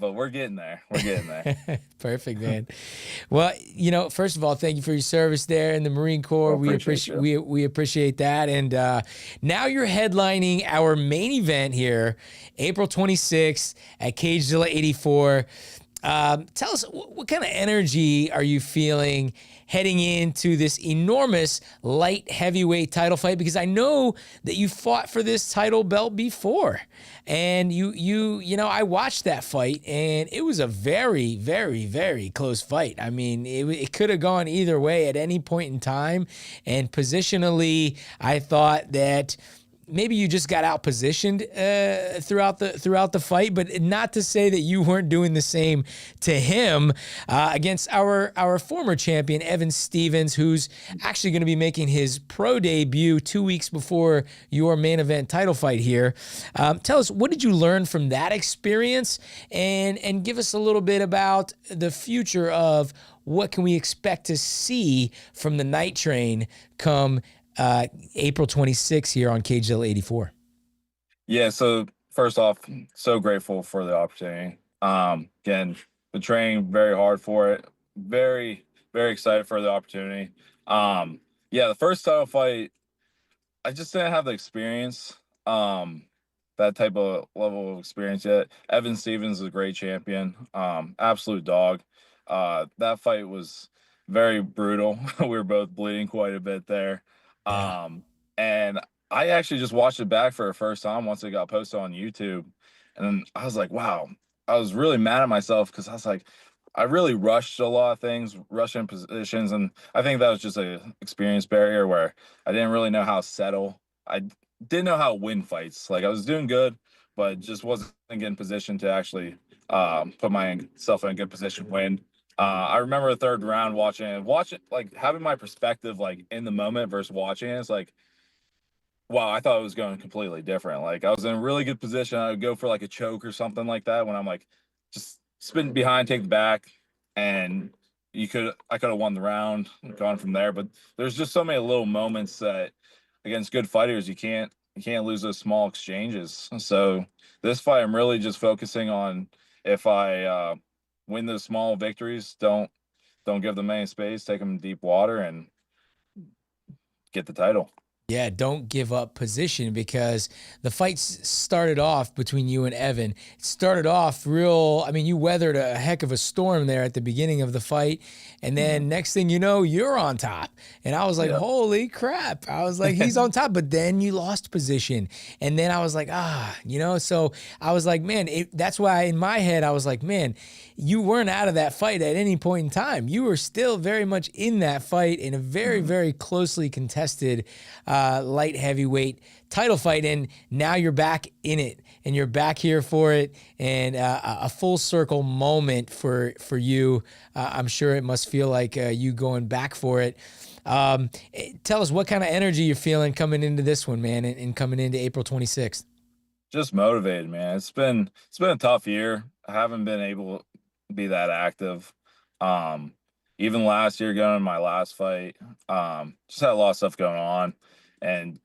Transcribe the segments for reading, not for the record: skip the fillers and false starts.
but we're getting there. We're getting there. Perfect, man. Well, first of all, thank you for your service there in the Marine Corps. Well, We appreciate appreciate you. we appreciate that. And now you're headlining our main event here, April 26th at Cagezilla 84. Tell us, what kind of energy are you feeling heading into this enormous light heavyweight title fight? Because I know that you fought for this title belt before, and I watched that fight, and it was a very, very, very close fight. I mean, it could have gone either way at any point in time, and positionally, I thought that maybe you just got out positioned throughout the fight, but not to say that you weren't doing the same to him against our former champion Evan Stevens, who's actually going to be making his pro debut 2 weeks before your main event title fight here. Tell us, what did you learn from that experience, and give us a little bit about the future of what can we expect to see from the Night Train come April 26th here on Cagezilla 84. Yeah, so first off, so grateful for the opportunity. Again, been training very hard for it. Very, very excited for the opportunity. Yeah, the first title fight, I just didn't have the experience, that type of level of experience yet. Evan Stevens is a great champion, absolute dog. That fight was very brutal. We were both bleeding quite a bit there. Yeah. And I actually just watched it back for the first time once it got posted on YouTube. And then I was like, wow, I was really mad at myself because I was like, I really rushed a lot of things, rushing positions. And I think that was just a experience barrier where I didn't really know how to settle. I didn't know how to win fights. Like I was doing good, but just wasn't getting positioned to actually put myself in a good position to win. I remember the third round watching, like having my perspective like in the moment versus watching it. It's like, wow, I thought it was going completely different. Like I was in a really good position. I would go for like a choke or something like that when I'm like just spin behind, take the back, and I could have won the round and gone from there. But there's just so many little moments that against good fighters you can't lose those small exchanges. So this fight I'm really just focusing on if I win those small victories, don't give them any space, take them deep water and get the title. Yeah, don't give up position, because the fight started off between you and Evan. It started off real, I mean, you weathered a heck of a storm there at the beginning of the fight. And then next thing you know, you're on top. And I was like, Yeah. holy crap. I was like, he's on top. But then you lost position. And then I was like, so I was like, man, that's why in my head, I was like, man, you weren't out of that fight at any point in time. You were still very much in that fight in a very, very closely contested light heavyweight title fight, and now you're back in it, and you're back here for it, and a full circle moment for you. I'm sure it must feel like you going back for it. Tell us what kind of energy you're feeling coming into this one, man, and coming into April 26th. Just motivated, man. It's been a tough year. I haven't been able to be that active. Even last year going in my last fight, just had a lot of stuff going on, and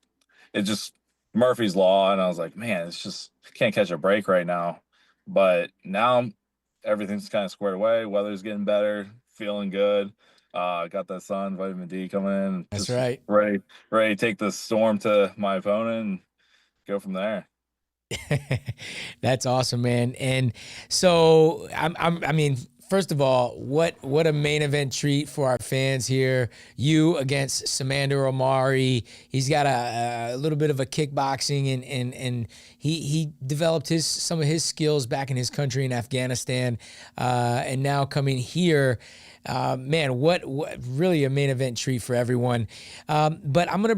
it just Murphy's Law, and I was like, man, it's just can't catch a break right now. But now everything's kind of squared away. Weather's getting better, feeling good. Got that sun, vitamin D coming in. That's Just right. ready to take the storm to my opponent and go from there. That's awesome, man. And so I mean, first of all, what a main event treat for our fans here. You against Samander Omari. He's got a little bit of a kickboxing, and he developed some of his skills back in his country in Afghanistan, and now coming here. Man, what really a main event treat for everyone. But I'm gonna